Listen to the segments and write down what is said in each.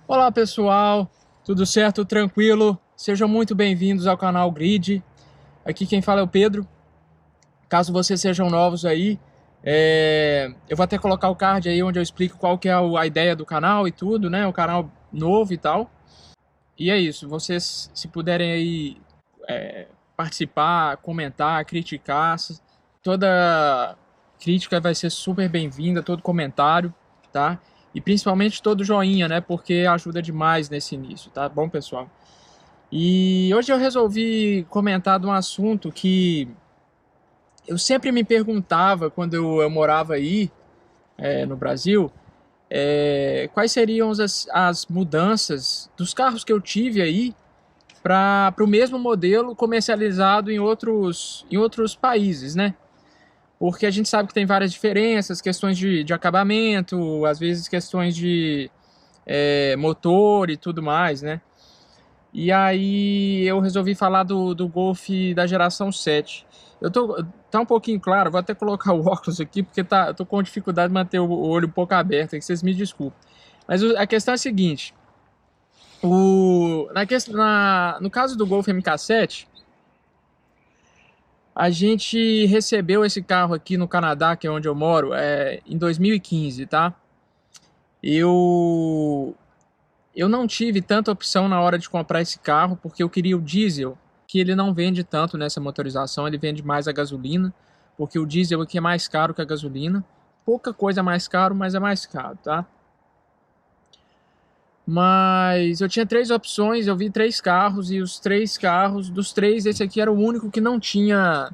Olá pessoal, tudo certo, tranquilo? Sejam muito bem-vindos ao canal Grid. Aqui quem fala é o Pedro. Caso vocês sejam novos aí, eu vou até colocar o card aí onde eu explico qual que é a ideia do canal e tudo, né? O canal novo e tal. E é isso, vocês se puderem aí participar, comentar, criticar, toda crítica vai ser super bem-vinda, todo comentário, tá? E principalmente todo joinha, né? Porque ajuda demais nesse início, tá bom, pessoal? E hoje eu resolvi comentar de um assunto que eu sempre me perguntava quando eu morava aí, no Brasil, quais seriam as mudanças dos carros que eu tive aí para o mesmo modelo comercializado em outros países, né? Porque a gente sabe que tem várias diferenças, questões de acabamento, às vezes questões de motor e tudo mais, né? E aí eu resolvi falar do Golf da geração 7. Tá um pouquinho claro, vou até colocar o óculos aqui, porque eu tô com dificuldade de manter o olho um pouco aberto, que vocês me desculpem. Mas a questão é a seguinte, no caso do Golf MK7, a gente recebeu esse carro aqui no Canadá, que é onde eu moro, em 2015, tá? Eu Eu não tive tanta opção na hora de comprar esse carro, porque eu queria o diesel, que ele não vende tanto nessa motorização, ele vende mais a gasolina, porque o diesel aqui é mais caro que a gasolina. Pouca coisa é mais caro, mas é mais caro, tá? Mas eu tinha três opções, eu vi três carros, e os três carros, dos três, esse aqui era o único que não tinha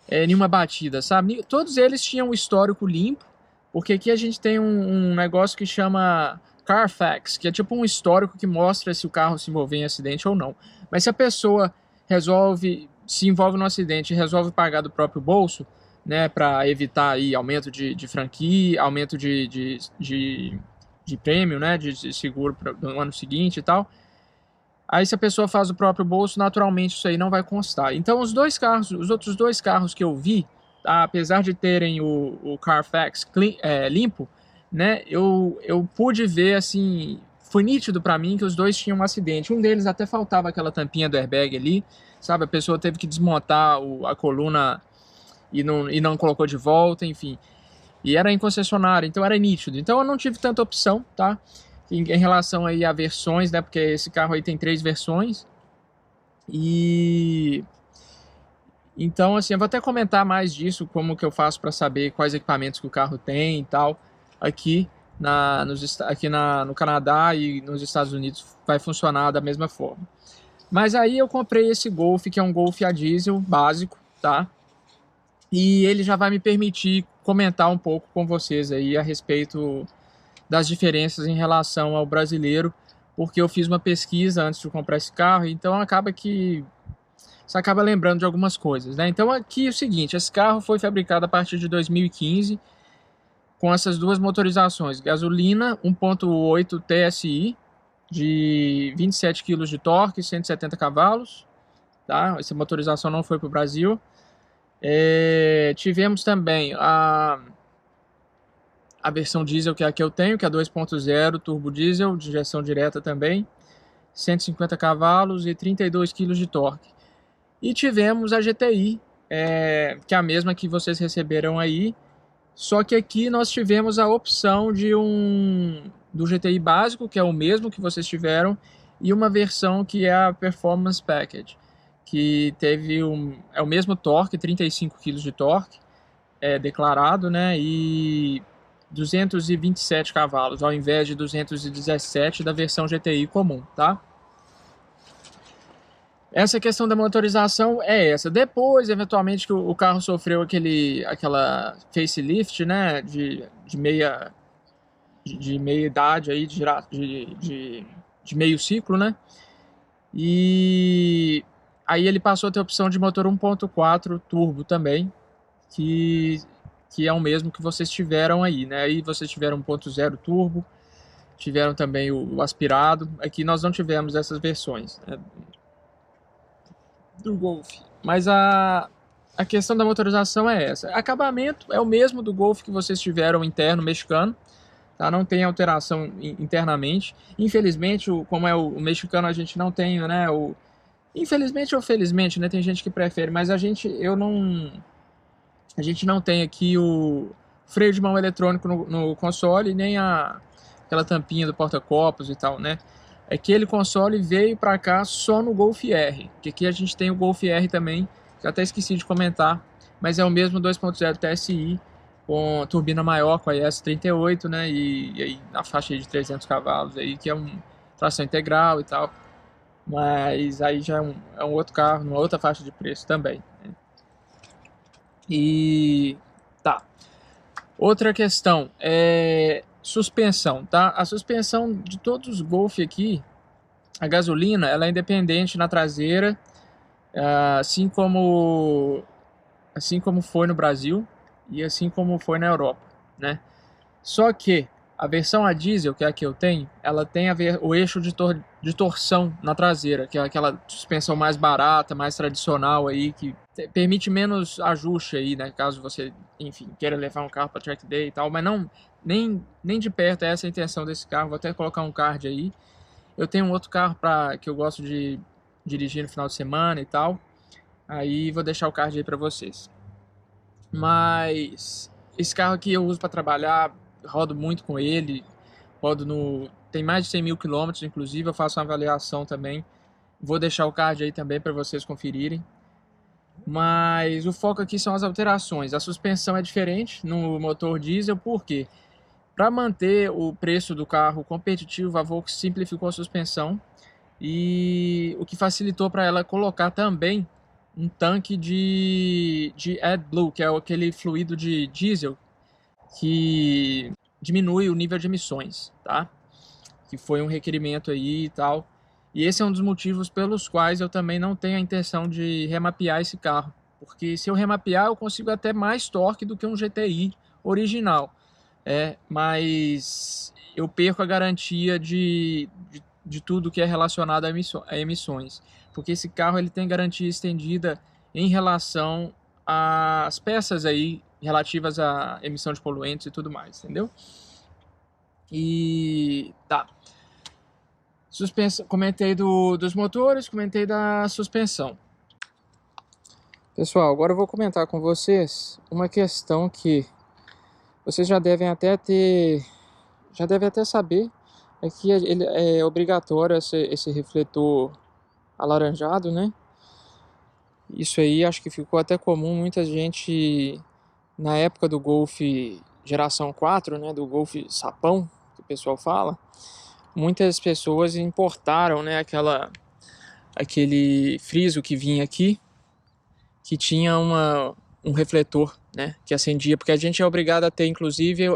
nenhuma batida, sabe? Todos eles tinham um histórico limpo, porque aqui a gente tem um negócio que chama Carfax, que é tipo um histórico que mostra se o carro se envolver em acidente ou não. Mas se a pessoa se envolve no acidente e resolve pagar do próprio bolso, né, para evitar aí aumento de franquia, aumento de prêmio, né, de seguro no ano seguinte e tal. Aí se a pessoa faz o próprio bolso, naturalmente isso aí não vai constar. Então os outros dois carros que eu vi, tá, apesar de terem o Carfax limpo, né, eu pude ver assim, foi nítido para mim que os dois tinham um acidente. Um deles até faltava aquela tampinha do airbag ali, sabe? A pessoa teve que desmontar a coluna e não colocou de volta, enfim. E era em concessionária, então era nítido. Então eu não tive tanta opção, tá? Em relação aí a versões, né? Porque esse carro aí tem três versões. E então, assim, eu vou até comentar mais disso, como que eu faço para saber quais equipamentos que o carro tem e tal. Aqui no Canadá e nos Estados Unidos vai funcionar da mesma forma. Mas aí eu comprei esse Golf, que é um Golf a diesel básico, tá? E ele já vai me permitir comentar um pouco com vocês aí a respeito das diferenças em relação ao brasileiro, porque eu fiz uma pesquisa antes de comprar esse carro, então acaba que você acaba lembrando de algumas coisas, né? Então aqui é o seguinte, esse carro foi fabricado a partir de 2015 com essas duas motorizações, gasolina 1.8 TSI de 27 kg de torque, 170 cavalos, tá? Essa motorização não foi para o Brasil. Tivemos também a versão diesel, que é a que eu tenho, que é 2.0 turbo diesel, de injeção direta também, 150 cavalos e 32 kg de torque. E tivemos a GTI, que é a mesma que vocês receberam aí, só que aqui nós tivemos a opção do GTI básico, que é o mesmo que vocês tiveram, e uma versão que é a Performance Package, que é o mesmo torque, 35 kg de torque, declarado, né, e 227 cavalos, ao invés de 217 da versão GTI comum, tá? Essa questão da motorização é essa. Depois, eventualmente, que o carro sofreu aquela facelift, né, de meia idade aí, de meio ciclo, né? E aí ele passou a ter a opção de motor 1.4 turbo também, que, que é o mesmo que vocês tiveram aí, né? Aí vocês tiveram 1.0 turbo, tiveram também o aspirado. Aqui nós não tivemos essas versões, né, do Golf. Mas a questão da motorização é essa. Acabamento é o mesmo do Golf que vocês tiveram interno mexicano, tá? Não tem alteração internamente. Infelizmente, como é o mexicano, a gente não tem, né? Infelizmente ou felizmente, né? Tem gente que prefere, mas a gente não tem aqui o freio de mão eletrônico no console, nem aquela tampinha do porta-copos e tal, né? Aquele console veio para cá só no Golf R, que aqui a gente tem o Golf R também, que eu até esqueci de comentar, mas é o mesmo 2.0 TSI, com turbina maior, com a IS38, né? E aí na faixa de 300 cavalos, aí, que é tração integral e tal. Mas aí já é um outro carro, uma outra faixa de preço também, né? E tá. Outra questão é suspensão, tá? A suspensão de todos os Golf aqui, a gasolina, ela é independente na traseira, assim como foi no Brasil e assim como foi na Europa, né? Só que a versão a diesel, que é a que eu tenho, ela tem o eixo de torção na traseira, que é aquela suspensão mais barata, mais tradicional aí, que permite menos ajuste aí, né? Caso você, enfim, queira levar um carro para track day e tal, mas não, nem de perto é essa a intenção desse carro. Vou até colocar um card aí. Eu tenho um outro carro que eu gosto de dirigir no final de semana e tal. Aí vou deixar o card aí para vocês. Mas esse carro aqui eu uso para trabalhar, rodo muito com ele, tem mais de 100 mil quilômetros, inclusive eu faço uma avaliação também. Vou deixar o card aí também para vocês conferirem. Mas o foco aqui são as alterações. A suspensão é diferente no motor diesel, por quê? Para manter o preço do carro competitivo, a Volkswagen simplificou a suspensão, e o que facilitou para ela colocar também um tanque de AdBlue, que é aquele fluido de diesel que diminui o nível de emissões, tá? Que foi um requerimento aí e tal. E esse é um dos motivos pelos quais eu também não tenho a intenção de remapear esse carro, porque se eu remapear eu consigo até mais torque do que um GTI original, mas eu perco a garantia de tudo que é relacionado a emissões, porque esse carro ele tem garantia estendida em relação às peças aí relativas à emissão de poluentes e tudo mais, entendeu? E tá. Suspensão, comentei dos motores, comentei da suspensão. Pessoal, agora eu vou comentar com vocês uma questão que vocês já devem até saber, é que ele é obrigatório esse refletor alaranjado, né? Isso aí acho que ficou até comum, muita gente na época do Golf geração 4, né, do Golf sapão, que o pessoal fala, muitas pessoas importaram, né, aquele friso que vinha aqui, que tinha um refletor, né, que acendia, porque a gente é obrigado a ter, inclusive,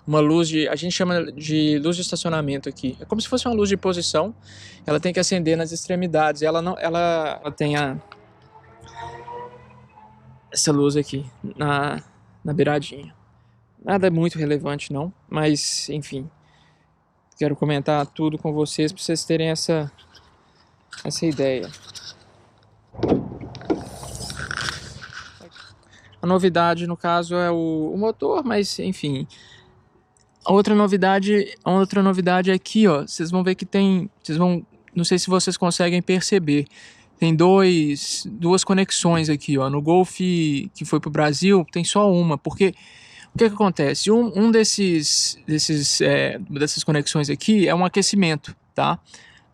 uma luz a gente chama de luz de estacionamento aqui. É como se fosse uma luz de posição, ela tem que acender nas extremidades, ela tem essa luz aqui na beiradinha. Nada muito relevante não, mas enfim, quero comentar tudo com vocês para vocês terem essa ideia. A novidade no caso é o motor, mas enfim. A outra novidade é aqui, ó. Vocês vão ver que não sei se vocês conseguem perceber. Tem duas conexões aqui, ó. No Golf que foi pro Brasil tem só uma, porque o que acontece? Dessas conexões aqui é um aquecimento, tá?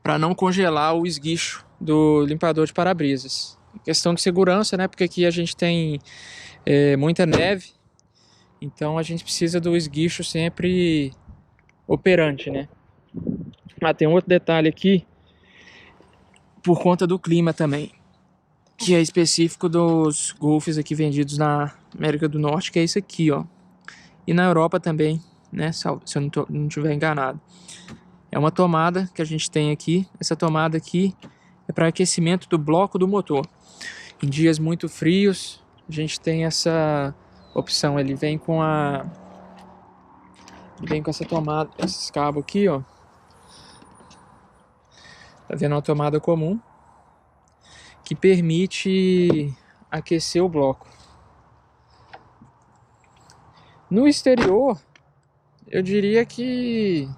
Para não congelar o esguicho do limpador de para-brisas. Questão de segurança, né? Porque aqui a gente tem muita neve, então a gente precisa do esguicho sempre operante, né? Tem um outro detalhe aqui, por conta do clima também, que é específico dos Golfs aqui vendidos na América do Norte, que é isso aqui, ó. E na Europa também, né? Se eu não estiver enganado. É uma tomada que a gente tem aqui. Essa tomada aqui é para aquecimento do bloco do motor. Em dias muito frios, a gente tem essa opção. Ele vem com essa tomada, esses cabos aqui, ó. Tá vendo, uma tomada comum que permite aquecer o bloco. No exterior, eu diria que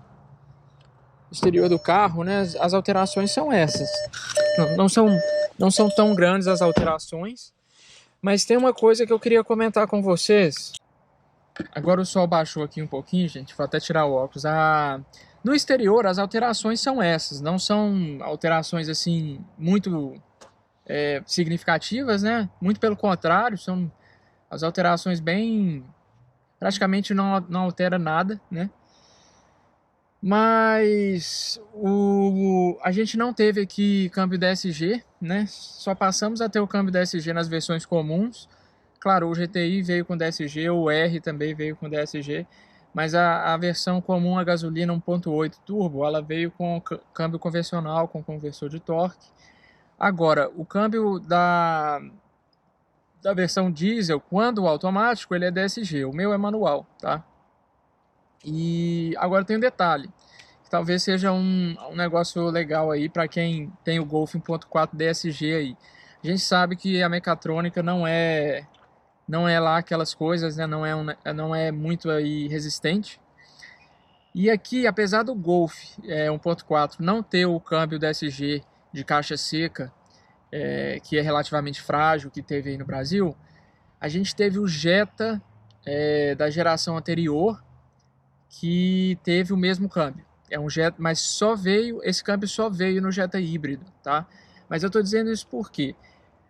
o exterior do carro, né, as alterações são essas. Não são tão grandes as alterações, mas tem uma coisa que eu queria comentar com vocês. Agora o sol baixou aqui um pouquinho, gente, vou até tirar o óculos. No exterior, as alterações são essas, não são alterações assim muito significativas, né? Muito pelo contrário, são as alterações bem... praticamente não altera nada, né? Mas a gente não teve aqui câmbio DSG, né? Só passamos a ter o câmbio DSG nas versões comuns. Claro, o GTI veio com DSG, o R também veio com DSG, mas a versão comum, a gasolina 1.8 turbo, ela veio com câmbio convencional, com conversor de torque. Agora, o câmbio da versão diesel, quando automático, ele é DSG, o meu é manual, tá? E agora tem um detalhe, que talvez seja um negócio legal aí para quem tem o Golf 1.4 DSG aí. A gente sabe que a mecatrônica não é lá aquelas coisas, né? Não é muito aí resistente. E aqui, apesar do Golf 1.4 não ter o câmbio DSG de caixa seca, que é relativamente frágil, que teve aí no Brasil, a gente teve o Jetta da geração anterior, que teve o mesmo câmbio. É um Jetta, mas esse câmbio só veio no Jetta híbrido, tá? Mas eu tô dizendo isso porque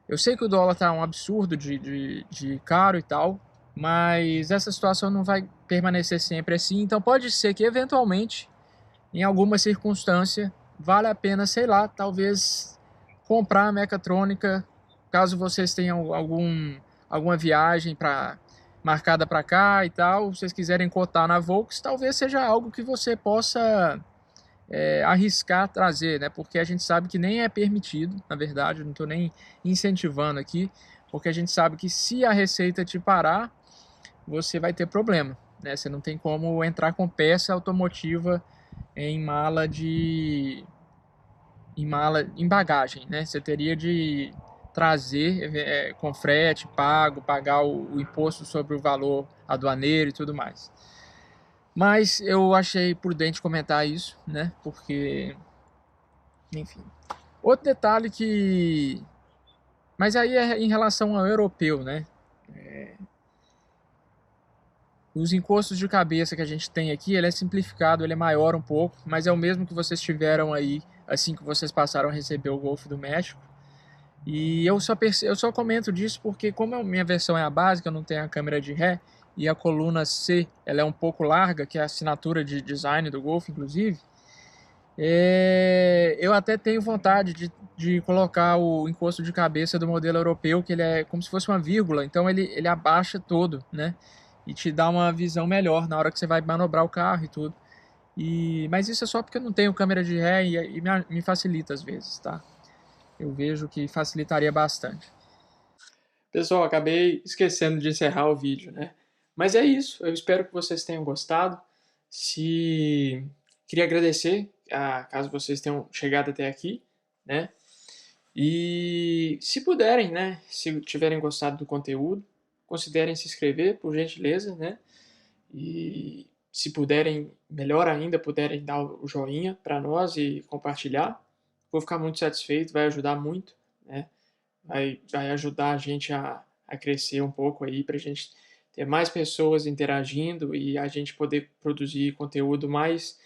eu sei que o dólar tá um absurdo de caro e tal, mas essa situação não vai permanecer sempre assim, então pode ser que eventualmente, em alguma circunstância, vale a pena, sei lá, talvez comprar a mecatrônica, caso vocês tenham alguma viagem marcada para cá e tal, vocês quiserem cotar na Volks, talvez seja algo que você possa arriscar trazer, né? Porque a gente sabe que nem é permitido, na verdade, eu não estou nem incentivando aqui, porque a gente sabe que se a receita te parar, você vai ter problema, né? Você não tem como entrar com peça automotiva em em bagagem, né? Você teria de trazer com frete pagar o imposto sobre o valor aduaneiro e tudo mais. Mas eu achei prudente comentar isso, né? Porque, enfim. Outro detalhe que... Mas aí é em relação ao europeu, né? Os encostos de cabeça que a gente tem aqui, ele é simplificado, ele é maior um pouco, mas é o mesmo que vocês tiveram aí, assim que vocês passaram a receber o Golf do México. E eu só comento disso porque como a minha versão é a básica, não tem a câmera de ré, e a coluna C ela é um pouco larga, que é a assinatura de design do Golf, inclusive, eu até tenho vontade de colocar o encosto de cabeça do modelo europeu, que ele é como se fosse uma vírgula, então ele abaixa todo, né? E te dá uma visão melhor na hora que você vai manobrar o carro e tudo. Mas isso é só porque eu não tenho câmera de ré e me facilita às vezes, tá? Eu vejo que facilitaria bastante. Pessoal, acabei esquecendo de encerrar o vídeo, né? Mas é isso, eu espero que vocês tenham gostado. Queria agradecer, caso vocês tenham chegado até aqui, né? E se puderem, né? Se tiverem gostado do conteúdo, considerem se inscrever, por gentileza, né? E se puderem, melhor ainda, puderem dar o joinha para nós e compartilhar. Vou ficar muito satisfeito, vai ajudar muito, né? Vai ajudar a gente a crescer um pouco aí, para a gente ter mais pessoas interagindo e a gente poder produzir conteúdo mais,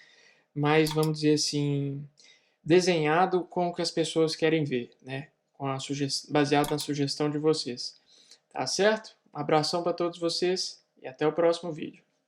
vamos dizer assim, desenhado com o que as pessoas querem ver, né? Baseado na sugestão de vocês. Tá certo? Um abração para todos vocês e até o próximo vídeo.